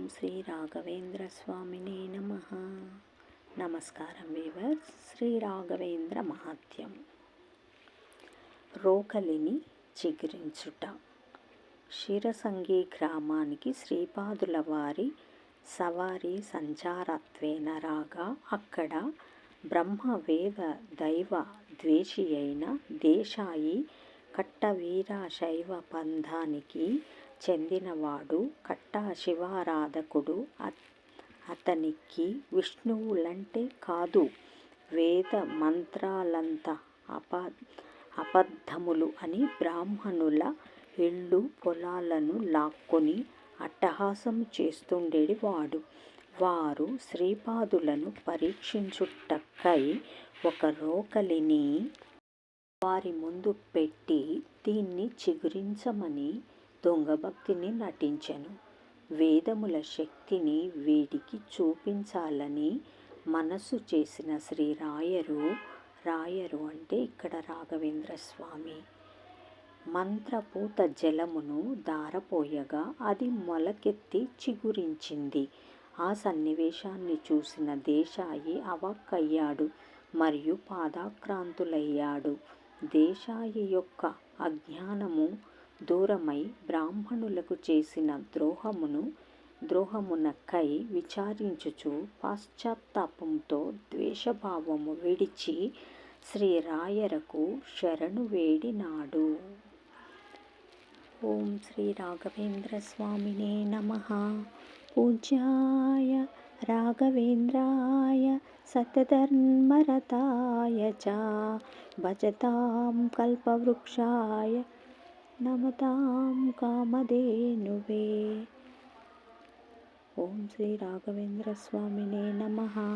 శ్రీ రాఘవేంద్ర స్వామినే నమః. నమస్కారం వీవర్స్. శ్రీ రాఘవేంద్ర మహాత్యం. రోకలిని చిగురించుట. క్షీరసంగి గ్రామానికి శ్రీపాదుల వారి సవారి సంచారత్వేన రాగా అక్కడ బ్రహ్మవేద దైవ ద్వేషి అయిన దేశాయి కట్టవీర శైవ పంథానికి చెందినవాడు. కట్టా శివారాధకుడు. అతనికి విష్ణువులంటే కాదు, వేద మంత్రాలంత అబద్ధములు అని బ్రాహ్మణుల ఇళ్ళు పొలాలను లాక్కొని అట్టహాసం చేస్తుండేవాడు. వారు శ్రీపాదులను పరీక్షించుటకై ఒక రోకలిని వారి ముందు పెట్టి దీన్ని చిగురించమని దొంగభక్తిని నటించెను. వేదముల శక్తిని వీడికి చూపించాలని మనసు చేసిన శ్రీ రాయరు అంటే ఇక్కడ రాఘవేంద్ర స్వామి మంత్రపూత జలమును దారపోయగా అది మొలకెత్తి చిగురించింది. ఆ సన్నివేశాన్ని చూసిన దేశాయి అవాక్కయ్యాడు మరియు పాదాక్రాంతులయ్యాడు. దేశాయి యొక్క అజ్ఞానము దూరమై బ్రాహ్మణులకు చేసిన ద్రోహమునకై విచారించుచు పశ్చాత్తాపంతో ద్వేషభావము విడిచి శ్రీ రాయరకు శరణు వేడినాడు. ఓం శ్రీ రాఘవేంద్ర స్వామినే నమః. పూజ్యాయ రాఘవేంద్రాయ సతధర్మరతాయ చ భజతాం కల్పవృక్షాయ నమతాం కామధేనువే. ఓం శ్రీ రాఘవేంద్ర స్వామినే నమః.